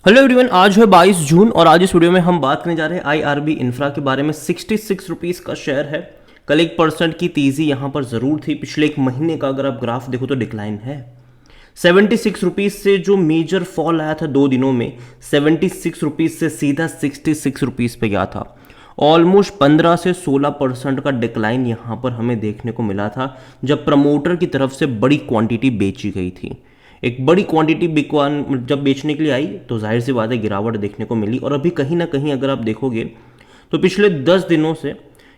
Hello everyone, आज है 22 जून और आज इस वीडियो में हम बात करने जा रहे हैं आईआरबी इंफ्रा के बारे में। 66 रुपीज़ का शेयर है। कल 1% की तेज़ी यहाँ पर ज़रूर थी। पिछले एक महीने का अगर आप ग्राफ देखो तो डिक्लाइन है। 76 रुपीज़ से जो मेजर फॉल आया था 2 दिनों में, 76 रुपीज़ से सीधा 66 रुपीज़ पे गया था। ऑलमोस्ट 15 से 16% का डिक्लाइन यहाँ पर हमें देखने को मिला था जब प्रमोटर की तरफ से बड़ी क्वांटिटी बेची गई थी। एक बड़ी क्वांटिटी बिकवान जब बेचने के लिए आई तो जाहिर सी बात है गिरावट देखने को मिली। और अभी कहीं ना कहीं अगर आप देखोगे तो पिछले 10 दिनों से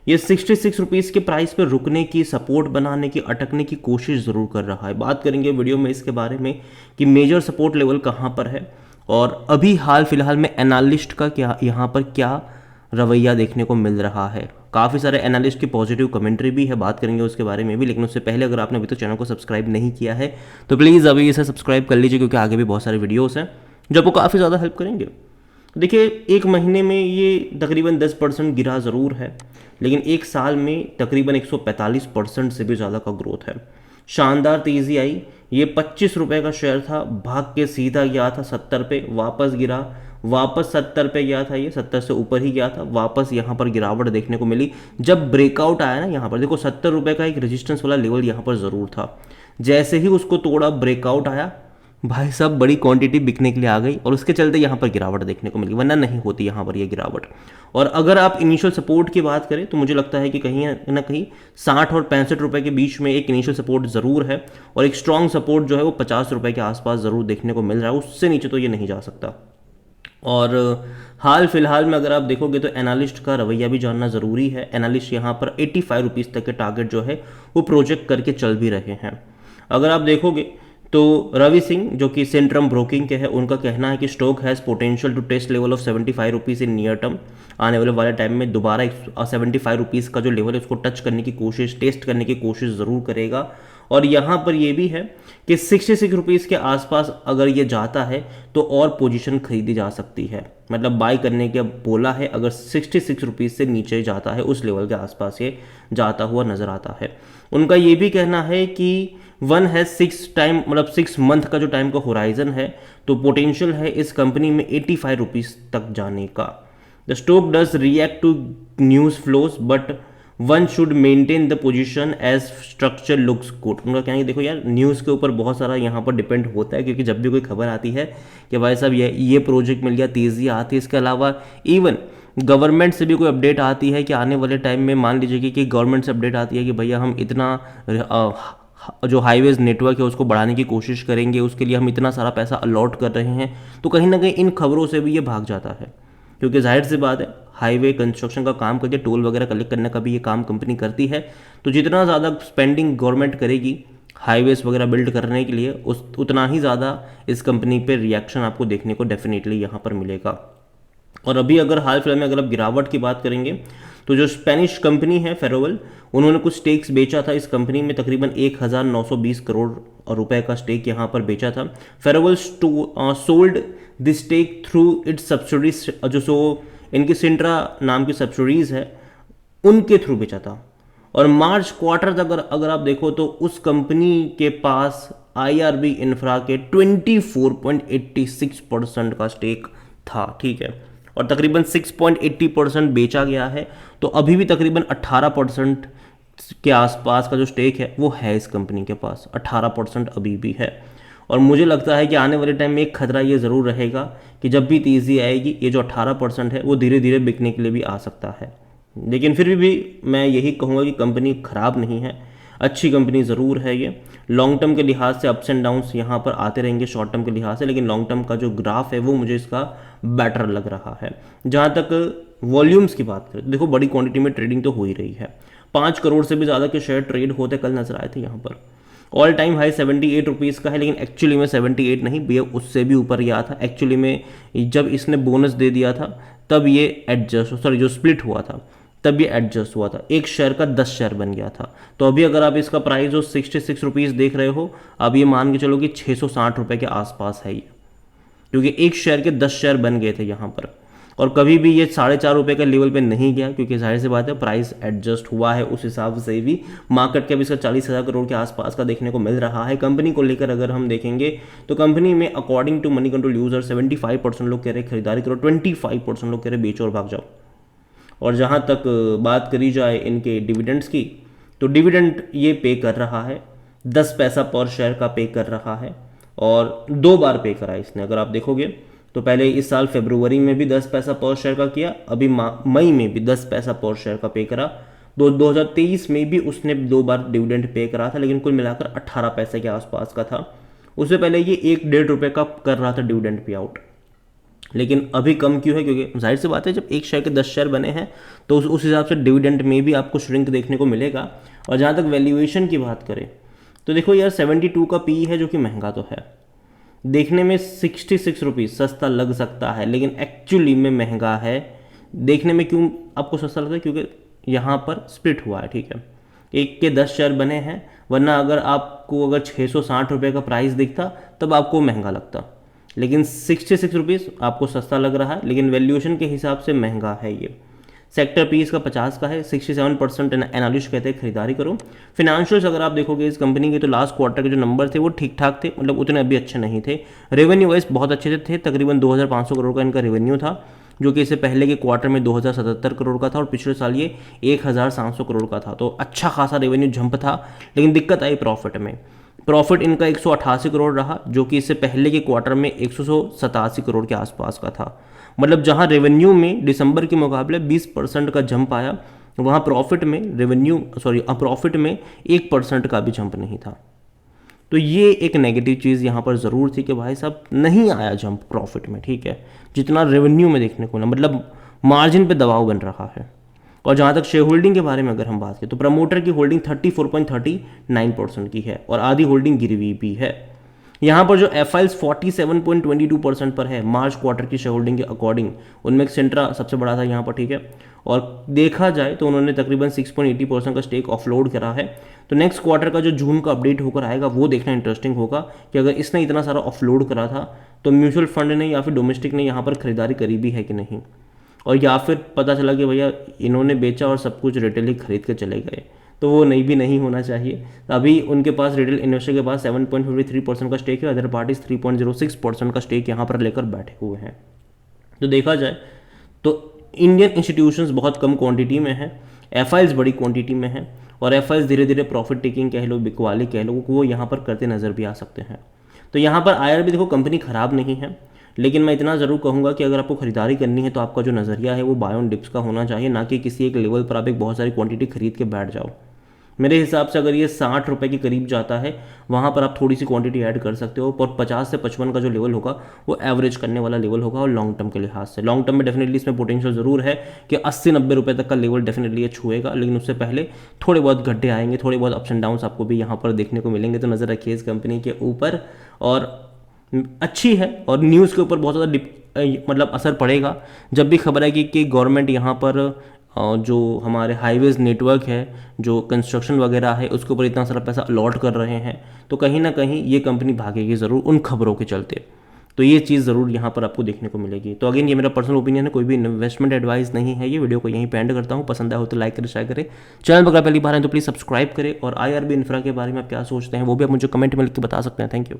ये 66 रुपीज़ के प्राइस पे रुकने की, सपोर्ट बनाने की, अटकने की कोशिश ज़रूर कर रहा है। बात करेंगे वीडियो में इसके बारे में कि मेजर सपोर्ट लेवल कहाँ पर है और अभी हाल फिलहाल में एनालिस्ट का क्या यहाँ पर क्या रवैया देखने को मिल रहा है। काफ़ी सारे एनालिस्ट की पॉजिटिव कमेंट्री भी है, बात करेंगे उसके बारे में भी। लेकिन उससे पहले अगर आपने अभी तक चैनल को सब्सक्राइब नहीं किया है तो प्लीज़ अभी इसे सब्सक्राइब कर लीजिए, क्योंकि आगे भी बहुत सारे वीडियोस हैं जो आपको काफ़ी ज़्यादा हेल्प करेंगे। देखिए, एक महीने में ये तकरीबन 10% गिरा ज़रूर है, लेकिन एक साल में तकरीबन 145% से भी ज़्यादा का ग्रोथ है। शानदार तेज़ी आई। ये 25 रुपये का शेयर था, भाग के सीधा गया था 70 पे, वापस गिरा, वापस 70 पे गया था, ये 70 से ऊपर ही गया था, वापस यहाँ पर गिरावट देखने को मिली। जब ब्रेकआउट आया ना यहाँ पर देखो, 70 रुपये का एक रेजिस्टेंस वाला लेवल यहाँ पर ज़रूर था। जैसे ही उसको तोड़ा, ब्रेकआउट आया, भाई साहब बड़ी क्वांटिटी बिकने के लिए आ गई और उसके चलते यहाँ पर गिरावट देखने को मिली, वरना नहीं होती यहाँ पर ये गिरावट। और अगर आप इनिशियल सपोर्ट की बात करें तो मुझे लगता है कि कहीं ना कहीं 60 और 65 रुपये के बीच में एक इनिशियल सपोर्ट ज़रूर है और एक स्ट्रॉन्ग सपोर्ट जो है वो 50 रुपये के आसपास ज़रूर देखने को मिल रहा है। उससे नीचे तो ये नहीं जा सकता। और हाल फिलहाल में अगर आप देखोगे तो एनालिस्ट का रवैया भी जानना ज़रूरी है। एनालिस्ट यहाँ पर 85 रुपीज़ तक के टारगेट जो है वो प्रोजेक्ट करके चल भी रहे हैं। अगर आप देखोगे तो रवि सिंह जो कि सेंट्रम ब्रोकिंग के हैं, उनका कहना है कि stock has potential to test level of 75 rupees in near term. आने वाले टाइम में दोबारा 75 रुपीज़ का जो लेवल है उसको टच करने की कोशिश, टेस्ट करने की कोशिश ज़रूर करेगा। और यहाँ पर ये भी है कि 66 रुपीज़ के आसपास अगर ये जाता है तो और पोजीशन खरीदी जा सकती है। मतलब बाय करने के बोला है, अगर 66 रुपीज़ से नीचे जाता है, उस लेवल के आसपास ये जाता हुआ नज़र आता है। उनका ये भी कहना है कि वन है 6 मंथ का जो टाइम का होराइजन है, तो पोटेंशियल है इस कंपनी में 85 रुपीज़ तक जाने का। The stock does react to news flows but one should maintain the position as structure looks good. उनका कहना है देखो यार, न्यूज़ के ऊपर बहुत सारा यहाँ पर डिपेंड होता है, क्योंकि जब भी कोई खबर आती है कि भाई साहब ये प्रोजेक्ट मिल गया, तेज़ी आती है। इसके अलावा इवन गवर्नमेंट से भी कोई अपडेट आती है कि आने वाले टाइम में, मान लीजिए कि गवर्नमेंट से अपडेट आती है कि भैया हम इतना जो हाईवेज नेटवर्क है उसको बढ़ाने की कोशिश करेंगे, उसके लिए हम इतना सारा पैसा अलॉट कर रहे हैं, तो कहीं ना कहीं इन खबरों से भी ये भाग जाता है। क्योंकि जाहिर सी बात है, हाईवे कंस्ट्रक्शन का काम करके टोल वगैरह कलेक्ट करने का भी ये काम कंपनी करती है। तो जितना ज़्यादा स्पेंडिंग गवर्नमेंट करेगी हाईवेज वगैरह बिल्ड करने के लिए, उतना ही ज़्यादा इस कंपनी पे रिएक्शन आपको देखने को डेफिनेटली यहाँ पर मिलेगा। और अभी अगर हाल फिलहाल में अगर आप गिरावट की बात करेंगे तो जो स्पेनिश कंपनी है फेरोवेल, उन्होंने कुछ स्टेक्स बेचा था इस कंपनी में, तकरीबन 1920 करोड़ रुपए का स्टेक यहाँ पर बेचा था। Ferrovial sold this stake through its subsidiaries, जो इनकी सिंट्रा नाम की सब्सिडीज है उनके थ्रू बेचा था। और मार्च क्वार्टर तक अगर आप देखो तो उस कंपनी के पास आईआरबी इंफ्रा के 24.86% का स्टेक था, ठीक है। और तकरीबन 6.80% बेचा गया है, तो अभी भी तकरीबन 18% के आसपास का जो स्टेक है वो है इस कंपनी के पास। 18% अभी भी है। और मुझे लगता है कि आने वाले टाइम में एक खतरा ये ज़रूर रहेगा कि जब भी तेज़ी आएगी, ये जो 18% है वो धीरे धीरे बिकने के लिए भी आ सकता है। लेकिन फिर भी मैं यही कहूँगा कि कंपनी ख़राब नहीं है, अच्छी कंपनी ज़रूर है ये। लॉन्ग टर्म के लिहाज से अप्स एंड डाउन्स यहाँ पर आते रहेंगे शॉर्ट टर्म के लिहाज से, लेकिन लॉन्ग टर्म का जो ग्राफ है वो मुझे इसका बेटर लग रहा है। जहाँ तक वॉल्यूम्स की बात करें, देखो बड़ी क्वांटिटी में ट्रेडिंग तो हो ही रही है। 5 करोड़ से भी ज़्यादा के शेयर ट्रेड होते कल नजर आए थे यहाँ पर। ऑल टाइम हाई 78 रुपीज़ का है, लेकिन एक्चुअली में 78 नहीं भैया, उससे भी ऊपर गया था। एक्चुअली में जब इसने बोनस दे दिया था तब ये जो स्प्लिट हुआ था तब ये एडजस्ट हुआ था, एक शेयर का 10 शेयर बन गया था। तो अभी अगर आप इसका प्राइस जो 66 रुपीज़ देख रहे हो, अब ये मान के चलो कि 660 रुपये के आसपास है ये, क्योंकि एक शेयर के 10 शेयर बन गए थे यहाँ पर। और कभी भी ये 4.5 रुपये का लेवल पे नहीं गया, क्योंकि जाहिर सी बात है प्राइस एडजस्ट हुआ है उस हिसाब से भी। मार्केट कैप इसका 40,000 करोड़ के आसपास का देखने को मिल रहा है। कंपनी को लेकर अगर हम देखेंगे तो कंपनी में according to Moneycontrol user 75% लोग कह रहे खरीदारी करो, 25% लोग कह रहे बेचो और भाग जाओ। और जहाँ तक बात करी जाए इनके डिविडेंड्स की, तो डिविडेंड ये पे कर रहा है, 10 पैसा पर शेयर का पे कर रहा है, और 2 बार पे करा इसने। अगर आप देखोगे तो पहले इस साल फरवरी में भी 10 पैसा पर शेयर का किया, अभी मई में भी 10 पैसा पर शेयर का पे करा। 2023 में भी उसने 2 बार डिविडेंड पे करा था, लेकिन कुल मिलाकर 18 पैसे के आसपास का था। उससे पहले ये 1-1.5 रुपये का कर रहा था डिविडेंड पे आउट। लेकिन अभी कम क्यों है? क्योंकि जाहिर सी बात है जब एक शेयर के 10 शेयर बने हैं तो उस हिसाब से डिविडेंड में भी आपको श्रिंक देखने को मिलेगा। और जहाँ तक वैल्यूएशन की बात करें तो देखो यार 72 का पी है, जो कि महंगा तो है, देखने में 66 रुपीज़ सस्ता लग सकता है, लेकिन एक्चुअली में महंगा है। देखने में क्यों आपको सस्ता लगता है? क्योंकि यहाँ पर स्प्लिट हुआ है, ठीक है, एक के 10 शेयर बने हैं, वरना अगर आपको अगर 660 रुपये का प्राइस दिखता तब आपको महंगा लगता, लेकिन 66 रुपीज़ आपको सस्ता लग रहा है, लेकिन वैल्यूएशन के हिसाब से महंगा है ये। सेक्टर पी इसका 50 का है, 67% एनालिस्ट कहते हैं खरीदारी करो। फिनेंशियल्स अगर आप देखोगे इस कंपनी के तो लास्ट क्वार्टर के जो नंबर थे वो ठीक ठाक थे, मतलब उतने अभी अच्छे नहीं थे। रेवेन्यू वाइज बहुत अच्छे थे, तकरीबन 2,500 करोड़ का इनका रेवेन्यू था, जो कि इससे पहले के क्वार्टर में 2,077 करोड़ का था, और पिछले साल ये 1,700 करोड़ का था। तो अच्छा खासा रेवेन्यू जंप था, लेकिन दिक्कत आई प्रॉफिट में। प्रॉफिट इनका 188 करोड़ रहा, जो कि इससे पहले के क्वार्टर में 187 करोड़ के आसपास का था। मतलब जहां रेवेन्यू में दिसंबर के मुकाबले 20% का जंप आया, वहां प्रॉफिट में प्रॉफिट में 1% का भी जंप नहीं था। तो ये एक नेगेटिव चीज़ यहाँ पर ज़रूर थी कि भाई साहब नहीं आया जंप प्रॉफिट में, ठीक है, जितना रेवेन्यू में देखने को ना, मतलब मार्जिन पे दबाव बन रहा है। और जहाँ तक शेयर होल्डिंग के बारे में अगर हम बात करें तो प्रमोटर की होल्डिंग 34.39% की है, और आधी होल्डिंग गिरवी भी है। यहाँ पर जो एफआईएल्स 47.22% पर है मार्च क्वार्टर की शेयर होल्डिंग के अकॉर्डिंग, उनमें सेंट्रा सबसे बड़ा था यहाँ पर, ठीक है। और देखा जाए तो उन्होंने तकरीबन 6.80% का स्टेक ऑफलोड करा है। तो नेक्स्ट क्वार्टर का जो जून का अपडेट होकर आएगा वो देखना इंटरेस्टिंग होगा कि अगर इसने इतना सारा ऑफलोड करा था तो म्यूचुअल फंड ने या फिर डोमेस्टिक ने यहाँ पर खरीदारी करी भी है कि नहीं, और या फिर पता चला कि भैया इन्होंने बेचा और सब कुछ रिटेल ही खरीद के चले गए, तो वो नहीं होना चाहिए। अभी उनके पास रिटेल इन्वेस्टर के पास 7.53% का स्टेक है, अदर पार्टीज 3.06% का स्टेक यहाँ पर लेकर बैठे हुए हैं। तो देखा जाए तो इंडियन इंस्टीट्यूशंस बहुत कम क्वांटिटी में है, एफआईएल्स बड़ी क्वांटिटी में है, और एफआईएल्स धीरे धीरे प्रॉफिट टेकिंग कह लो, बिकवाली कह लो, वो यहाँ पर करते नजर भी आ सकते हैं। तो यहाँ पर आईआरबी देखो कंपनी खराब नहीं है, लेकिन मैं इतना ज़रूर कहूँगा कि अगर आपको खरीदारी करनी है तो आपका जो नज़रिया है वो बाय ऑन डिप्स का होना चाहिए, ना कि किसी एक लेवल पर आप एक बहुत सारी क्वांटिटी खरीद के बैठ जाओ। मेरे हिसाब से अगर ये 60 रुपये के करीब जाता है वहाँ पर आप थोड़ी सी क्वांटिटी ऐड कर सकते हो, और 50 से 55 का जो लेवल होगा वो एवरेज करने वाला लेवल होगा। और लॉन्ग टर्म के लिहाज से लॉन्ग टर्म में डेफिनेटली इसमें पोटेंशियल ज़रूर है कि 80-90 रुपये तक का लेवल डेफिनेटली ये छुएगा, लेकिन उससे पहले थोड़े बहुत गड्ढे आएंगे, थोड़े बहुत अप्स एंड डाउन्स आपको भी यहाँ पर देखने को मिलेंगे। तो नज़र रखिए इस कंपनी के ऊपर, और अच्छी है, और न्यूज़ के ऊपर बहुत ज़्यादा मतलब असर पड़ेगा जब भी खबर आएगी कि गवर्नमेंट यहाँ पर जो हमारे हाईवेज नेटवर्क है, जो कंस्ट्रक्शन वगैरह है, उसके ऊपर इतना सारा पैसा अलॉट कर रहे हैं, तो कहीं ना कहीं ये कंपनी भागेगी ज़रूर उन खबरों के चलते। तो ये चीज़ ज़रूर यहाँ पर आपको देखने को मिलेगी। तो अगेन ये मेरा पर्सनल ओपिनियन है, कोई भी इन्वेस्टमेंट एडवाइस नहीं है। ये वीडियो को यहीं पे एंड करता हूँ। पसंद आया हो तो लाइक करें, शेयर करें, चैनल पर अगर पहली बार है तो प्लीज़ सब्सक्राइब करें, और आईआरबी इंफ्रा के बारे में आप क्या सोचते हैं वो भी आप मुझे कमेंट में लिख के बता सकते हैं। Thank you.